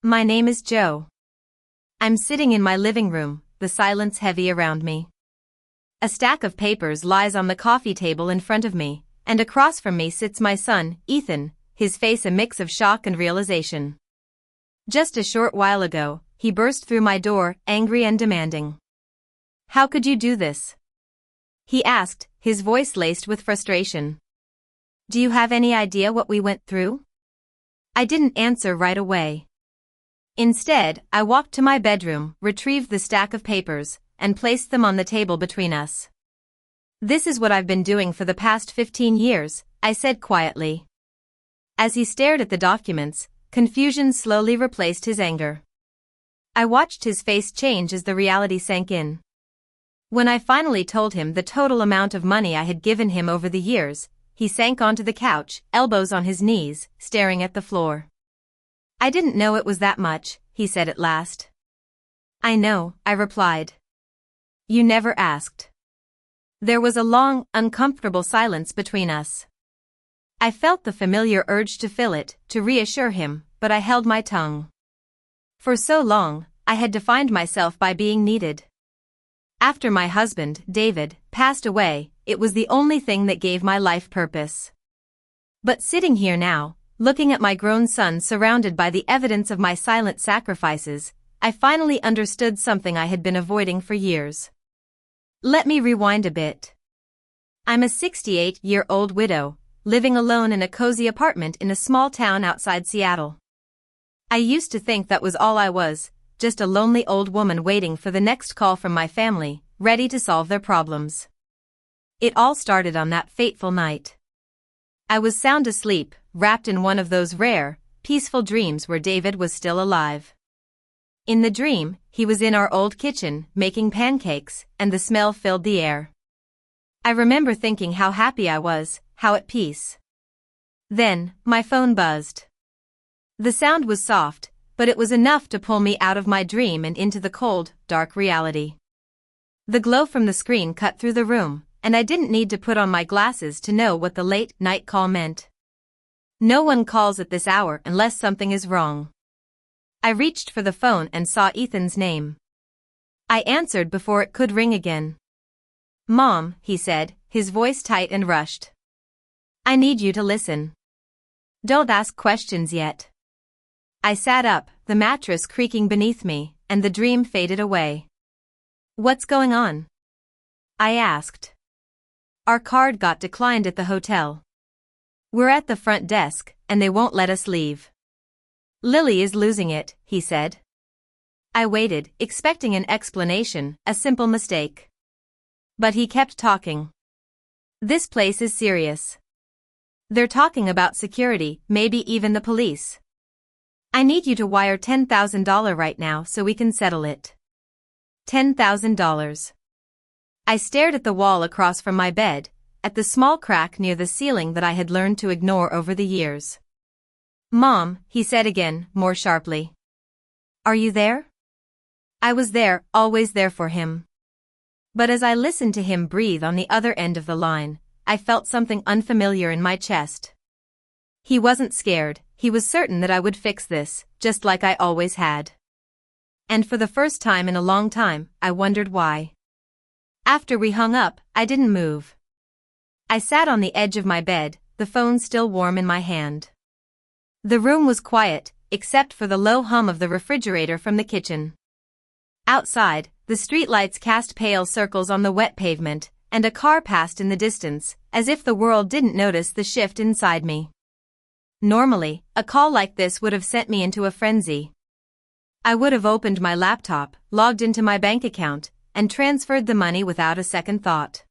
My name is Joe. I'm sitting in my living room, the silence heavy around me. A stack of papers lies on the coffee table in front of me, and across from me sits my son, Ethan, his face a mix of shock and realization. Just a short while ago, he burst through my door, angry and demanding. "How could you do this?" he asked, his voice laced with frustration. "Do you have any idea what we went through?" I didn't answer right away. Instead, I walked to my bedroom, retrieved the stack of papers, and placed them on the table between us. "This is what I've been doing for the past 15 years, I said quietly. As he stared at the documents, confusion slowly replaced his anger. I watched his face change as the reality sank in. When I finally told him the total amount of money I had given him over the years, he sank onto the couch, elbows on his knees, staring at the floor. "I didn't know it was that much," he said at last. "I know," I replied. "You never asked." There was a long, uncomfortable silence between us. I felt the familiar urge to fill it, to reassure him, but I held my tongue. For so long, I had defined myself by being needed. After my husband, David, passed away, it was the only thing that gave my life purpose. But sitting here now, looking at my grown son surrounded by the evidence of my silent sacrifices, I finally understood something I had been avoiding for years. Let me rewind a bit. I'm a 68-year-old widow, living alone in a cozy apartment in a small town outside Seattle. I used to think that was all I was, just a lonely old woman waiting for the next call from my family, ready to solve their problems. It all started on that fateful night. I was sound asleep, wrapped in one of those rare, peaceful dreams where David was still alive. In the dream, he was in our old kitchen, making pancakes, and the smell filled the air. I remember thinking how happy I was, how at peace. Then, my phone buzzed. The sound was soft, but it was enough to pull me out of my dream and into the cold, dark reality. The glow from the screen cut through the room, and I didn't need to put on my glasses to know what the late-night call meant. No one calls at this hour unless something is wrong. I reached for the phone and saw Ethan's name. I answered before it could ring again. "Mom," he said, his voice tight and rushed. "I need you to listen. Don't ask questions yet." I sat up, the mattress creaking beneath me, and the dream faded away. "What's going on?" I asked. "Our card got declined at the hotel. We're at the front desk, and they won't let us leave. Lily is losing it," he said. I waited, expecting an explanation, a simple mistake. But he kept talking. "This place is serious. They're talking about security, maybe even the police. I need you to wire $10,000 right now so we can settle it." $10,000. I stared at the wall across from my bed, at the small crack near the ceiling that I had learned to ignore over the years. "Mom," he said again, more sharply. "Are you there?" I was there, always there for him. But as I listened to him breathe on the other end of the line, I felt something unfamiliar in my chest. He wasn't scared, he was certain that I would fix this, just like I always had. And for the first time in a long time, I wondered why. After we hung up, I didn't move. I sat on the edge of my bed, the phone still warm in my hand. The room was quiet, except for the low hum of the refrigerator from the kitchen. Outside, the streetlights cast pale circles on the wet pavement, and a car passed in the distance, as if the world didn't notice the shift inside me. Normally, a call like this would have sent me into a frenzy. I would have opened my laptop, logged into my bank account, and transferred the money without a second thought.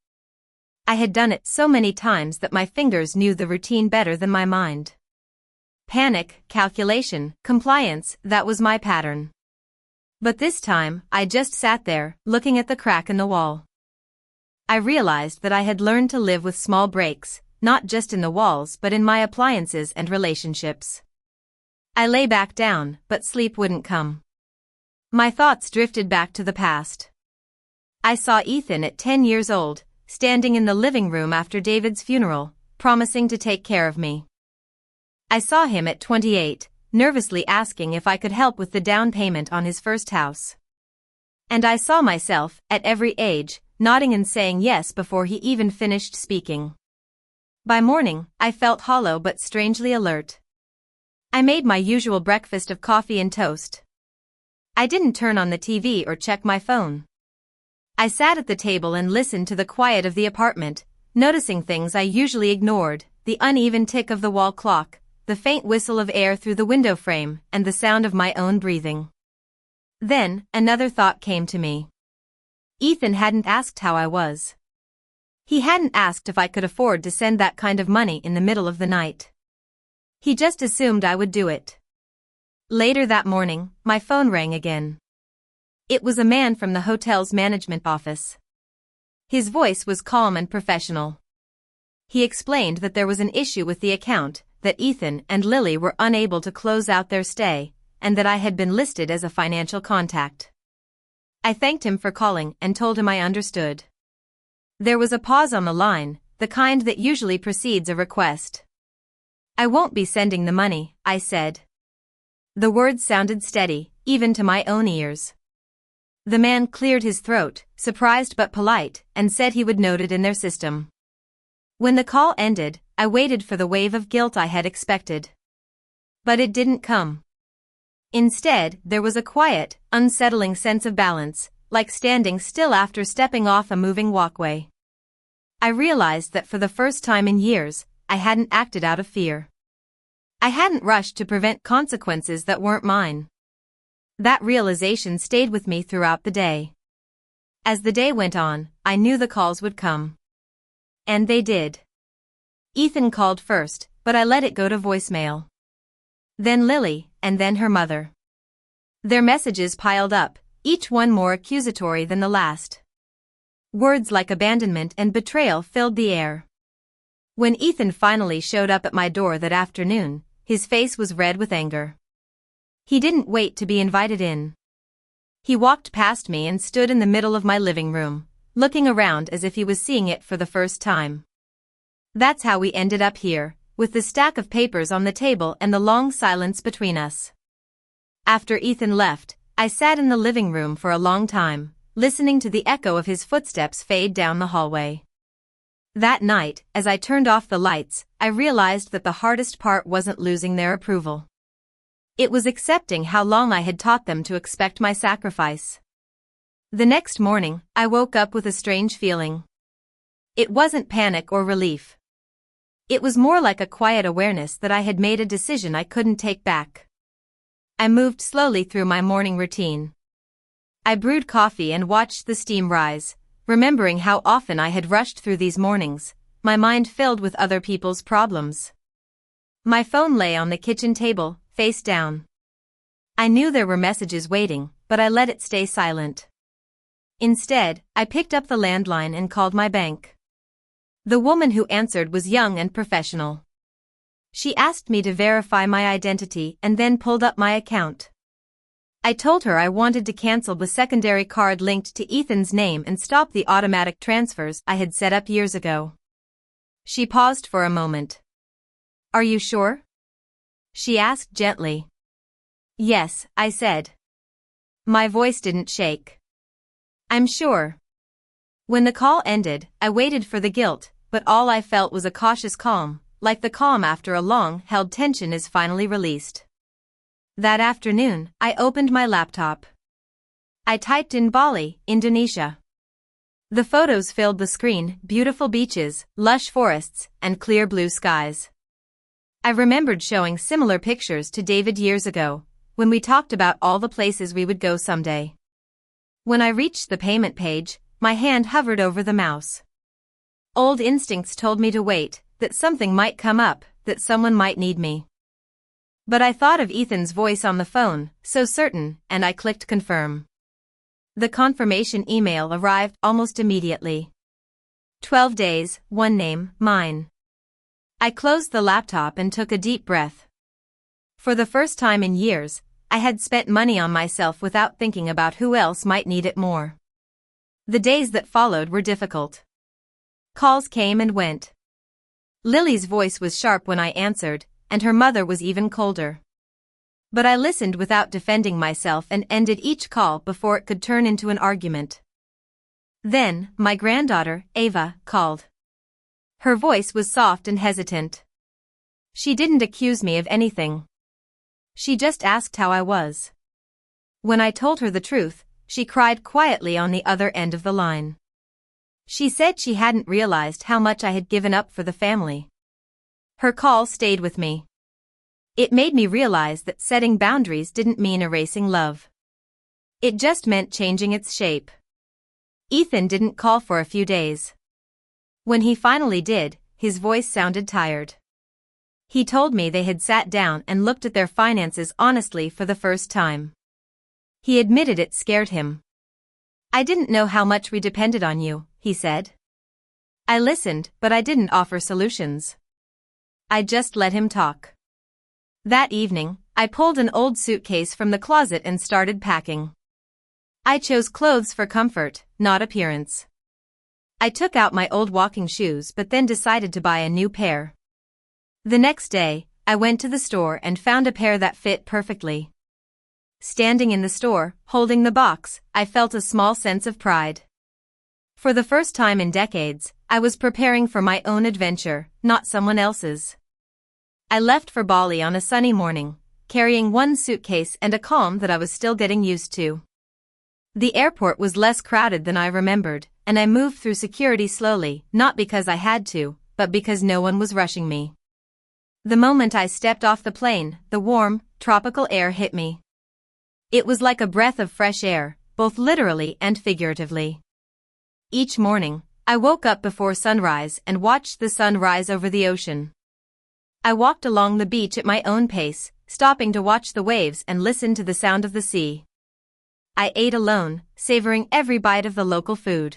I had done it so many times that my fingers knew the routine better than my mind. Panic, calculation, compliance, that was my pattern. But this time, I just sat there, looking at the crack in the wall. I realized that I had learned to live with small breaks, not just in the walls but in my appliances and relationships. I lay back down, but sleep wouldn't come. My thoughts drifted back to the past. I saw Ethan at 10 years old, standing in the living room after David's funeral, promising to take care of me. I saw him at 28, nervously asking if I could help with the down payment on his first house. And I saw myself, at every age, nodding and saying yes before he even finished speaking. By morning, I felt hollow but strangely alert. I made my usual breakfast of coffee and toast. I didn't turn on the TV or check my phone. I sat at the table and listened to the quiet of the apartment, noticing things I usually ignored: the uneven tick of the wall clock, the faint whistle of air through the window frame, and the sound of my own breathing. Then, another thought came to me. Ethan hadn't asked how I was. He hadn't asked if I could afford to send that kind of money in the middle of the night. He just assumed I would do it. Later that morning, my phone rang again. It was a man from the hotel's management office. His voice was calm and professional. He explained that there was an issue with the account, that Ethan and Lily were unable to close out their stay, and that I had been listed as a financial contact. I thanked him for calling and told him I understood. There was a pause on the line, the kind that usually precedes a request. "I won't be sending the money," I said. The words sounded steady, even to my own ears. The man cleared his throat, surprised but polite, and said he would note it in their system. When the call ended, I waited for the wave of guilt I had expected. But it didn't come. Instead, there was a quiet, unsettling sense of balance, like standing still after stepping off a moving walkway. I realized that for the first time in years, I hadn't acted out of fear. I hadn't rushed to prevent consequences that weren't mine. That realization stayed with me throughout the day. As the day went on, I knew the calls would come. And they did. Ethan called first, but I let it go to voicemail. Then Lily, and then her mother. Their messages piled up, each one more accusatory than the last. Words like abandonment and betrayal filled the air. When Ethan finally showed up at my door that afternoon, his face was red with anger. He didn't wait to be invited in. He walked past me and stood in the middle of my living room, looking around as if he was seeing it for the first time. That's how we ended up here, with the stack of papers on the table and the long silence between us. After Ethan left, I sat in the living room for a long time, listening to the echo of his footsteps fade down the hallway. That night, as I turned off the lights, I realized that the hardest part wasn't losing their approval. It was accepting how long I had taught them to expect my sacrifice. The next morning, I woke up with a strange feeling. It wasn't panic or relief. It was more like a quiet awareness that I had made a decision I couldn't take back. I moved slowly through my morning routine. I brewed coffee and watched the steam rise, remembering how often I had rushed through these mornings, my mind filled with other people's problems. My phone lay on the kitchen table, face down. I knew there were messages waiting, but I let it stay silent. Instead, I picked up the landline and called my bank. The woman who answered was young and professional. She asked me to verify my identity and then pulled up my account. I told her I wanted to cancel the secondary card linked to Ethan's name and stop the automatic transfers I had set up years ago. She paused for a moment. "Are you sure?" she asked gently. "Yes," I said. My voice didn't shake. "I'm sure." When the call ended, I waited for the guilt, but all I felt was a cautious calm, like the calm after a long-held tension is finally released. That afternoon, I opened my laptop. I typed in Bali, Indonesia. The photos filled the screen: beautiful beaches, lush forests, and clear blue skies. I remembered showing similar pictures to David years ago, when we talked about all the places we would go someday. When I reached the payment page, my hand hovered over the mouse. Old instincts told me to wait, that something might come up, that someone might need me. But I thought of Ethan's voice on the phone, so certain, and I clicked confirm. The confirmation email arrived almost immediately. 12 days, one name, mine. I closed the laptop and took a deep breath. For the first time in years, I had spent money on myself without thinking about who else might need it more. The days that followed were difficult. Calls came and went. Lily's voice was sharp when I answered, and her mother was even colder. But I listened without defending myself and ended each call before it could turn into an argument. Then, my granddaughter, Ava, called. Her voice was soft and hesitant. She didn't accuse me of anything. She just asked how I was. When I told her the truth, she cried quietly on the other end of the line. She said she hadn't realized how much I had given up for the family. Her call stayed with me. It made me realize that setting boundaries didn't mean erasing love. It just meant changing its shape. Ethan didn't call for a few days. When he finally did, his voice sounded tired. He told me they had sat down and looked at their finances honestly for the first time. He admitted it scared him. I didn't know how much we depended on you, he said. I listened, but I didn't offer solutions. I just let him talk. That evening, I pulled an old suitcase from the closet and started packing. I chose clothes for comfort, not appearance. I took out my old walking shoes but then decided to buy a new pair. The next day, I went to the store and found a pair that fit perfectly. Standing in the store, holding the box, I felt a small sense of pride. For the first time in decades, I was preparing for my own adventure, not someone else's. I left for Bali on a sunny morning, carrying one suitcase and a calm that I was still getting used to. The airport was less crowded than I remembered, and I moved through security slowly, not because I had to, but because no one was rushing me. The moment I stepped off the plane, the warm, tropical air hit me. It was like a breath of fresh air, both literally and figuratively. Each morning, I woke up before sunrise and watched the sun rise over the ocean. I walked along the beach at my own pace, stopping to watch the waves and listen to the sound of the sea. I ate alone, savoring every bite of the local food.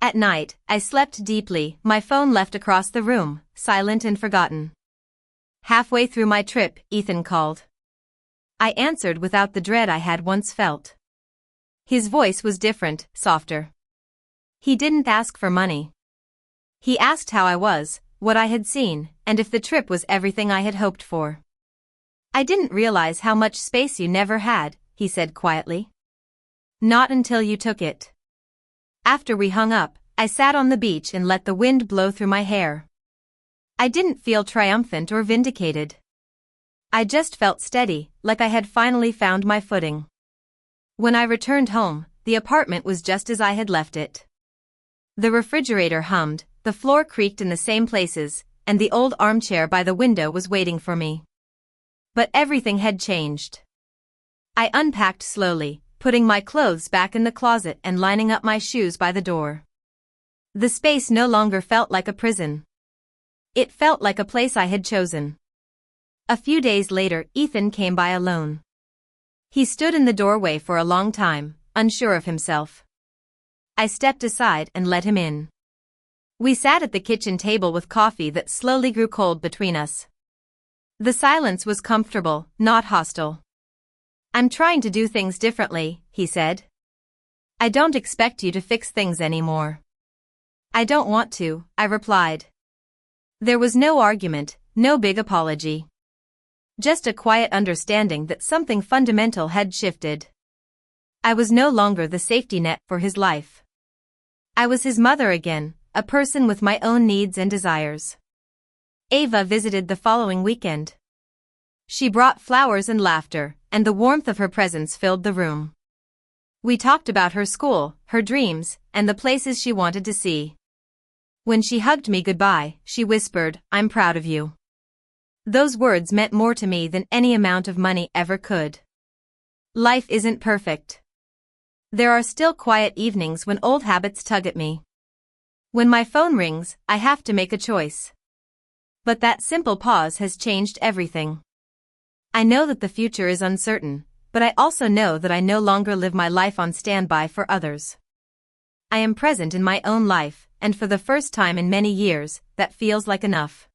At night, I slept deeply, my phone left across the room, silent and forgotten. Halfway through my trip, Ethan called. I answered without the dread I had once felt. His voice was different, softer. He didn't ask for money. He asked how I was, what I had seen, and if the trip was everything I had hoped for. I didn't realize how much space you never had, he said quietly. Not until you took it. After we hung up, I sat on the beach and let the wind blow through my hair. I didn't feel triumphant or vindicated. I just felt steady, like I had finally found my footing. When I returned home, the apartment was just as I had left it. The refrigerator hummed, the floor creaked in the same places, and the old armchair by the window was waiting for me. But everything had changed. I unpacked slowly, putting my clothes back in the closet and lining up my shoes by the door. The space no longer felt like a prison. It felt like a place I had chosen. A few days later, Ethan came by alone. He stood in the doorway for a long time, unsure of himself. I stepped aside and let him in. We sat at the kitchen table with coffee that slowly grew cold between us. The silence was comfortable, not hostile. I'm trying to do things differently, he said. I don't expect you to fix things anymore. I don't want to, I replied. There was no argument, no big apology. Just a quiet understanding that something fundamental had shifted. I was no longer the safety net for his life. I was his mother again, a person with my own needs and desires. Ava visited the following weekend. She brought flowers and laughter, and the warmth of her presence filled the room. We talked about her school, her dreams, and the places she wanted to see. When she hugged me goodbye, she whispered, "I'm proud of you." Those words meant more to me than any amount of money ever could. Life isn't perfect. There are still quiet evenings when old habits tug at me. When my phone rings, I have to make a choice. But that simple pause has changed everything. I know that the future is uncertain, but I also know that I no longer live my life on standby for others. I am present in my own life, and for the first time in many years, that feels like enough.